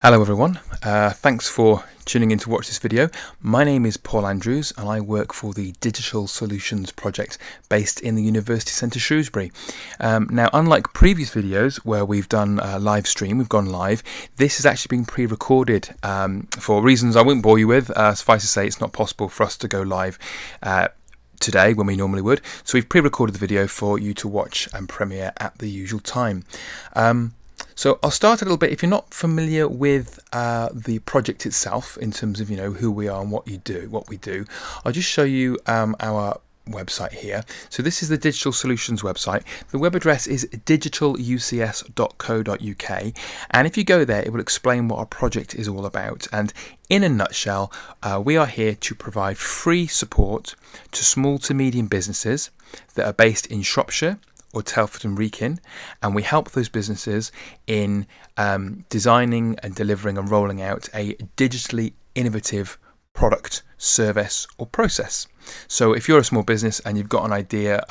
Hello everyone, thanks for tuning in to watch this video. My name is Paul Andrews and I work for the Digital Solutions Project based in the University Centre Shrewsbury. Now, unlike previous videos where we've done a live stream, we've gone live, this has actually been pre-recorded for reasons I won't bore you with. Suffice to say, it's not possible for us to go live today when we normally would. So we've pre-recorded the video for you to watch and premiere at the usual time. So I'll start a little bit. If you're not familiar with the project itself, in terms of who we are and what we do, I'll just show you our website here. So this is the Digital Solutions website. The web address is digitalucs.co.uk, and if you go there, it will explain what our project is all about. And in a nutshell, we are here to provide free support to small to medium businesses that are based in Shropshire or Telford and Wrekin, and we help those businesses in designing and delivering and rolling out a digitally innovative product, service or process. So if you're a small business and you've got an idea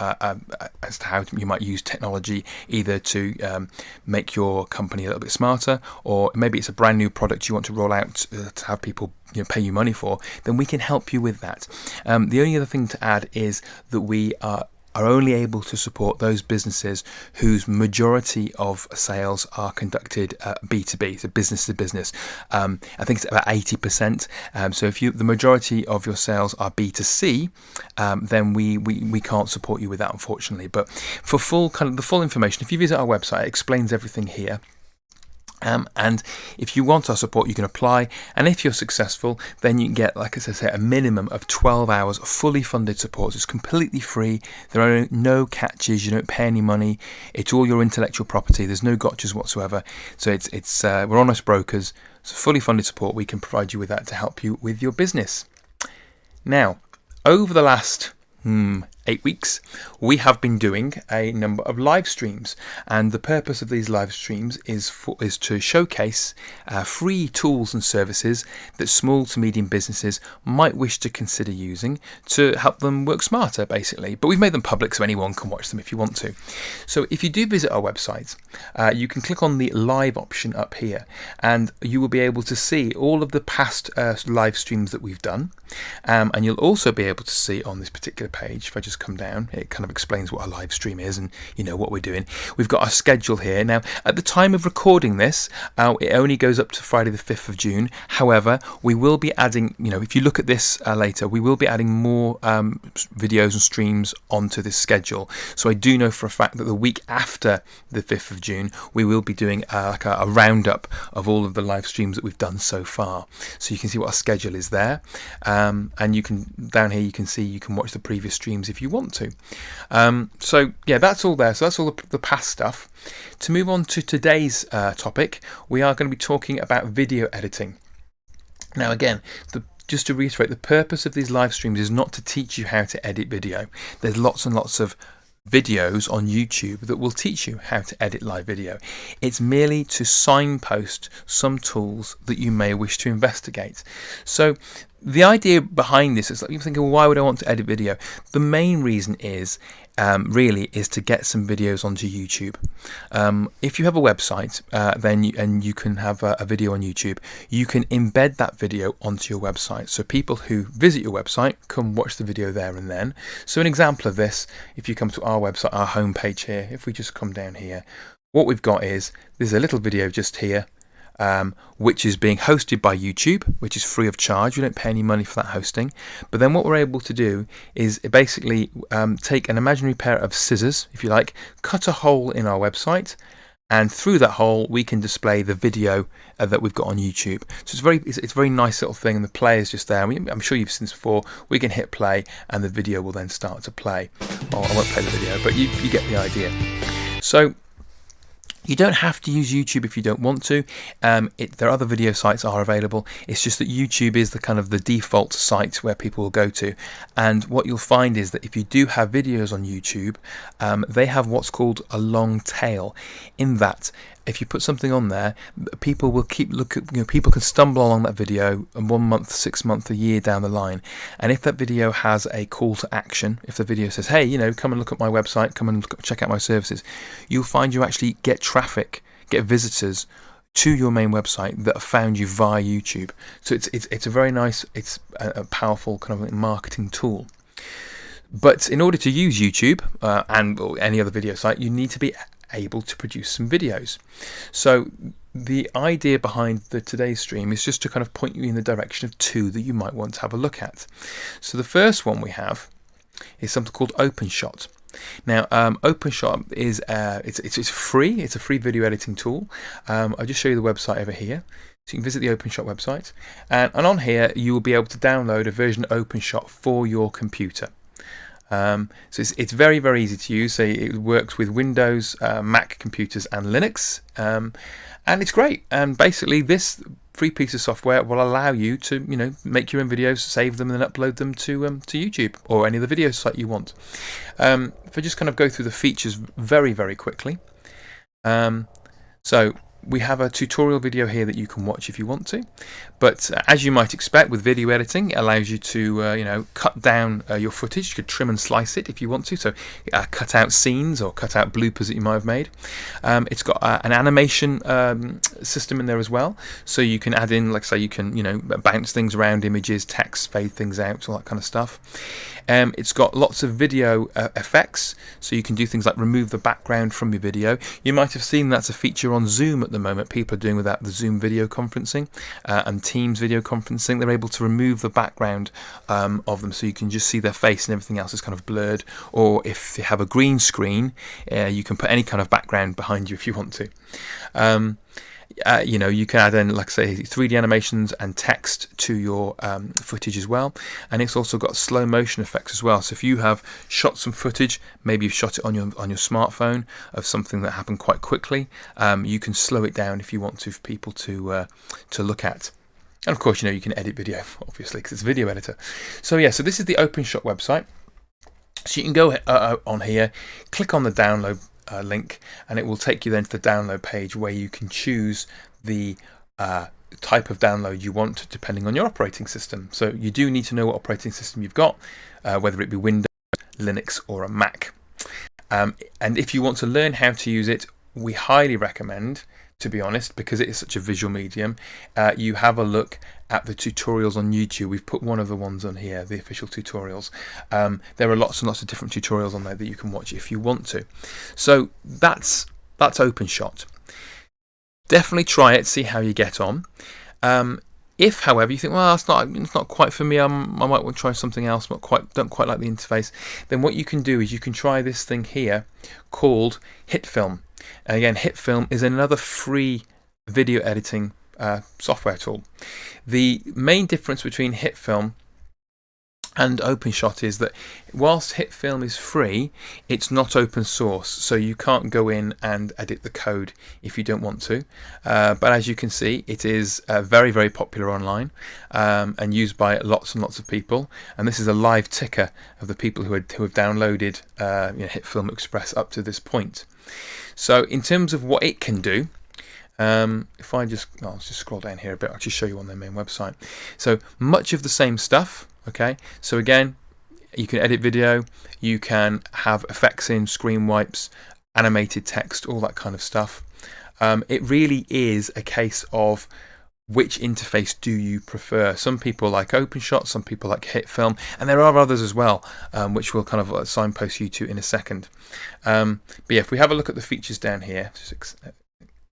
as to how you might use technology either to make your company a little bit smarter, or maybe it's a brand new product you want to roll out to have people pay you money for, then we can help you with that. The only other thing to add is that we are only able to support those businesses whose majority of sales are conducted B2B, so business to business. I think it's about 80%. So if the majority of your sales are B2C, then we can't support you with that, unfortunately. But for the full information, if you visit our website, it explains everything here. And if you want our support, you can apply, and if you're successful, then you can get, like I say, a minimum of 12 hours fully funded support. So it's completely free. There are no catches. You don't pay any money. It's all your intellectual property. There's no gotchas whatsoever. So we're honest brokers. So fully funded support, we can provide you with that to help you with your business. Now, over the last 8 weeks, we have been doing a number of live streams, and the purpose of these live streams is to showcase free tools and services that small to medium businesses might wish to consider using to help them work smarter, basically. But we've made them public so anyone can watch them if you want to. So if you do visit our website, you can click on the live option up here, and you will be able to see all of the past live streams that we've done, and you'll also be able to see on this particular page, if I just come down, it kind of explains what a live stream is and what we're doing. We've got our schedule here. Now, at the time of recording this, it only goes up to Friday the 5th of June. However, we will be adding, if you look at this later, we will be adding more videos and streams onto this schedule. So I do know for a fact that the week after the 5th of June, we will be doing like a roundup of all of the live streams that we've done so far. So you can see what our schedule is there. And you can, down here, you can watch the previous streams if you want to. So yeah, that's all there. So that's all the past stuff. To move on to today's topic, we are going to be talking about video editing. Now again, just to reiterate, the purpose of these live streams is not to teach you how to edit video. There's lots and lots of videos on YouTube that will teach you how to edit live video. It's merely to signpost some tools that you may wish to investigate. So the idea behind this is like you're thinking, well, why would I want to edit video? The main reason is really is to get some videos onto YouTube. If you have a website, then you can have a video on YouTube. You can embed that video onto your website, so people who visit your website can watch the video there and then. So an example of this, if you come to our website, our homepage here, if we just come down here, what we've got is there's a little video just here, which is being hosted by YouTube, which is free of charge. We don't pay any money for that hosting. But then what we're able to do is basically take an imaginary pair of scissors, if you like, cut a hole in our website, and through that hole we can display the video that we've got on YouTube. So it's a very nice little thing, and the play is just there. I'm sure you've seen this before. We can hit play and the video will then start to play. Well, I won't play the video, but you get the idea. So you don't have to use YouTube if you don't want to. There are other video sites are available. It's just that YouTube is the default site where people will go to. And what you'll find is that if you do have videos on YouTube, they have what's called a long tail. In that, if you put something on there, people will keep looking. People can stumble along that video 1 month, 6 months, a year down the line. And if that video has a call to action, if the video says, "Hey, come and look at my website, come and check out my services," you'll find you actually get traffic, get visitors to your main website that have found you via YouTube. So it's a very nice, it's a powerful kind of marketing tool. But in order to use YouTube and or any other video site, you need to be able to produce some videos. So the idea behind today's stream is just to kind of point you in the direction of two that you might want to have a look at. So the first one we have is something called OpenShot. Now, OpenShot is it's free. It's a free video editing tool. I'll just show you the website over here. So you can visit the OpenShot website, and on here you will be able to download a version of OpenShot for your computer. So it's very, very easy to use. So it works with Windows, Mac computers and Linux, and it's great. And basically this free piece of software will allow you to make your own videos, save them and then upload them to YouTube or any other video site you want. If I just kind of go through the features very, very quickly. So we have a tutorial video here that you can watch if you want to, but as you might expect with video editing, it allows you to cut down your footage. You could trim and slice it if you want to, so cut out scenes or cut out bloopers that you might have made. It's got an animation system in there as well, so you can add in, like say, you can bounce things around, images, text, fade things out, all that kind of stuff. It's got lots of video effects, so you can do things like remove the background from your video. You might have seen that's a feature on Zoom at the moment. People are doing without the Zoom video conferencing and Teams video conferencing. They're able to remove the background of them, so you can just see their face and everything else is kind of blurred. Or if you have a green screen, you can put any kind of background behind you if you want to. You can add in, like say, 3D animations and text to your footage as well, and it's also got slow motion effects as well. So if you have shot some footage, maybe you've shot it on your smartphone of something that happened quite quickly, you can slow it down if you want to for people to look at. And of course, you can edit video, obviously, because it's a video editor. So yeah, so this is the OpenShot website. So you can go on here, click on the download link, and it will take you then to the download page where you can choose the type of download you want depending on your operating system. So you do need to know what operating system you've got, whether it be Windows, Linux or a Mac. And if you want to learn how to use it, we highly recommend, to be honest, because it is such a visual medium, you have a look at the tutorials on YouTube. We've put one of the ones on here, the official tutorials. There are lots and lots of different tutorials on there that you can watch if you want to. So that's OpenShot. Definitely try it, see how you get on. If, however, you think, well, it's not quite for me, I might want to try something else, don't quite like the interface, then what you can do is you can try this thing here called HitFilm. And again, HitFilm is another free video editing software tool. The main difference between HitFilm and OpenShot is that whilst HitFilm is free, it's not open source, so you can't go in and edit the code if you don't want to. But as you can see, it is very, very popular online and used by lots and lots of people. And this is a live ticker of the people who have downloaded HitFilm Express up to this point. So in terms of what it can do, if I'll just scroll down here a bit, I'll just show you on their main website. So much of the same stuff. Okay, so again, you can edit video, you can have effects in, screen wipes, animated text, all that kind of stuff. It really is a case of which interface do you prefer. Some people like OpenShot, some people like HitFilm, and there are others as well, which we'll kind of signpost you to in a second. But yeah, if we have a look at the features down here, just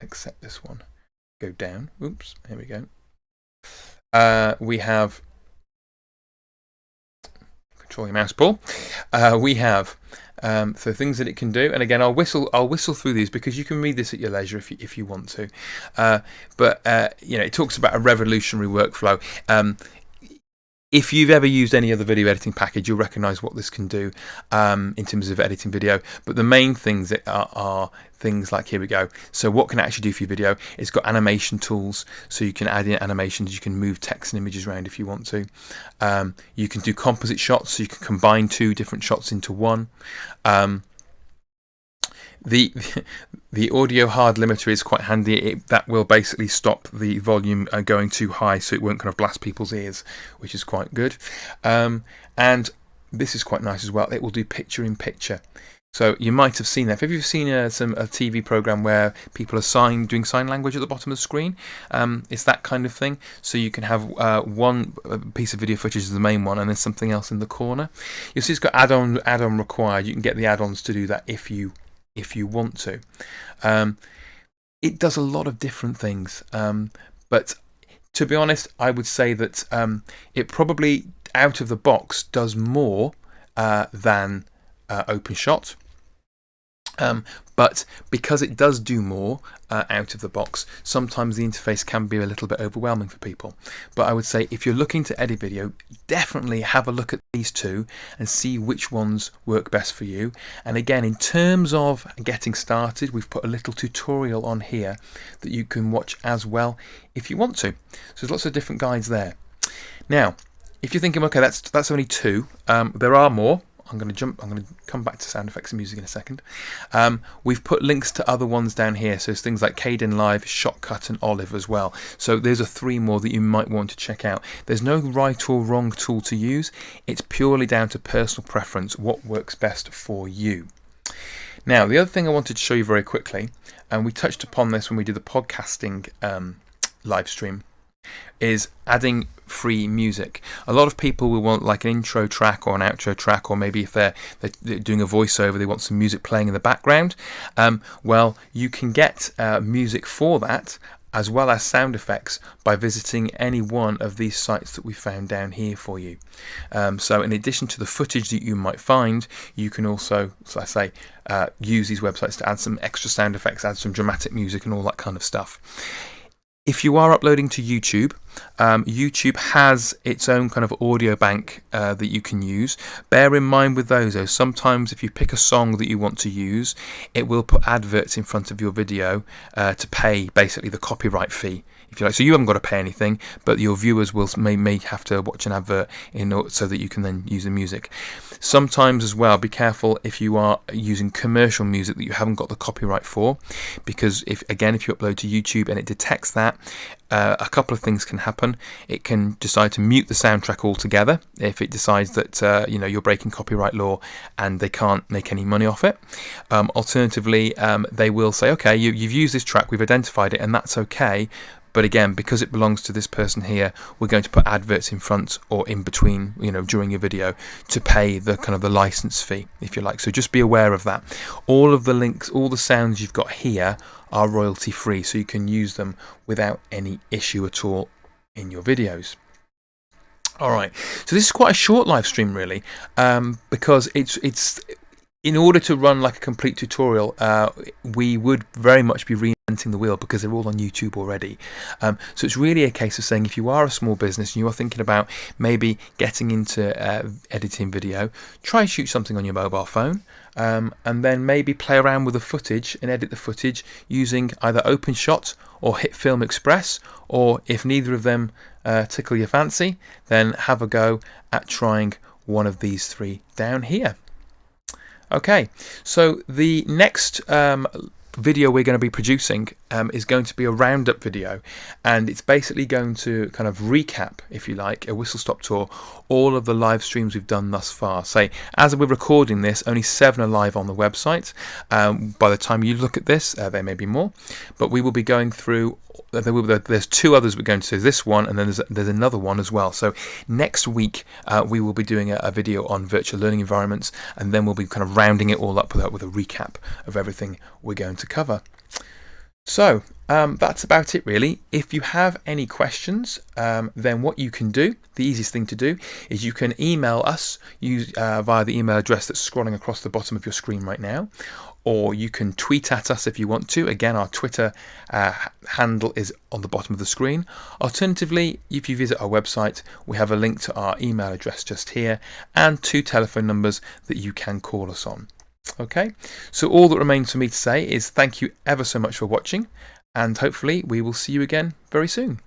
accept this one, go down, oops, here we go. We have control your mouse, Paul. We have so things that it can do, and again, I'll whistle through these because you can read this at your leisure if you want to. But it talks about a revolutionary workflow. If you've ever used any other video editing package, you'll recognise what this can do in terms of editing video. But the main things that are things like, here we go. So what can it actually do for your video? It's got animation tools, so you can add in animations. You can move text and images around if you want to. You can do composite shots, so you can combine two different shots into one. The audio hard limiter is quite handy. That will basically stop the volume going too high, so it won't kind of blast people's ears, which is quite good. And this is quite nice as well. It will do picture in picture. So you might have seen that. Have you seen a TV program where people are doing sign language at the bottom of the screen? It's that kind of thing. So you can have one piece of video footage as the main one, and then something else in the corner. You'll see it's got add-on required. You can get the add-ons to do that if you want to. It does a lot of different things, but to be honest, I would say that it probably out of the box does more than OpenShot. But because it does do more out of the box, sometimes the interface can be a little bit overwhelming for people. But I would say if you're looking to edit video, definitely have a look at these two and see which ones work best for you. And again, in terms of getting started, we've put a little tutorial on here that you can watch as well if you want to. So there's lots of different guides there. Now, if you're thinking, okay, that's only two, there are more. I'm going to come back to sound effects and music in a second. We've put links to other ones down here, so it's things like Kdenlive, Shotcut and Olive as well. So there's three more that you might want to check out. There's no right or wrong tool to use. It's purely down to personal preference, what works best for you. Now, the other thing I wanted to show you very quickly, and we touched upon this when we did the podcasting live stream, is adding free music. A lot of people will want like an intro track or an outro track, or maybe if they're doing a voiceover, they want some music playing in the background. Well, you can get music for that as well as sound effects by visiting any one of these sites that we found down here for you. So in addition to the footage that you might find, you can also, as I say, use these websites to add some extra sound effects, add some dramatic music and all that kind of stuff. If you are uploading to YouTube, YouTube has its own kind of audio bank that you can use. Bear in mind with those, though, sometimes if you pick a song that you want to use, it will put adverts in front of your video to pay basically the copyright fee, if you like. So you haven't got to pay anything, but your viewers may have to watch an advert so that you can then use the music. Sometimes as well, be careful if you are using commercial music that you haven't got the copyright for, because if you upload to YouTube and it detects that, a couple of things can happen. It can decide to mute the soundtrack altogether if it decides that you're breaking copyright law and they can't make any money off it. Alternatively, they will say, okay, you've used this track, we've identified it, and that's okay. But again, because it belongs to this person here, we're going to put adverts in front or in between, during your video to pay the kind of the license fee, if you like. So just be aware of that. All of the links, all the sounds you've got here are royalty free, so you can use them without any issue at all in your videos. All right, so this is quite a short live stream really, because it's in order to run like a complete tutorial, we would very much be reinventing the wheel because they're all on YouTube already. So it's really a case of saying if you are a small business and you are thinking about maybe getting into editing video, try and shoot something on your mobile phone, and then maybe play around with the footage and edit the footage using either OpenShot or HitFilm Express, or if neither of them tickle your fancy, then have a go at trying one of these three down here. Okay, so the next video we're going to be producing is going to be a roundup video, and it's basically going to kind of recap, if you like, a whistle-stop tour, all of the live streams we've done thus far. Say, as we're recording this, only 7 are live on the website. By the time you look at this, there may be more, but we will be going through. There's 2 others we're going to do, this one and then there's another one as well. So next week we will be doing a video on virtual learning environments, and then we'll be kind of rounding it all up with a recap of everything we're going to cover. So that's about it really. If you have any questions, then what you can do, the easiest thing to do, is you can email us via the email address that's scrolling across the bottom of your screen right now, or you can tweet at us if you want to. Again, our Twitter handle is on the bottom of the screen. Alternatively, if you visit our website, we have a link to our email address just here and 2 telephone numbers that you can call us on. Okay, so all that remains for me to say is thank you ever so much for watching, and hopefully we will see you again very soon.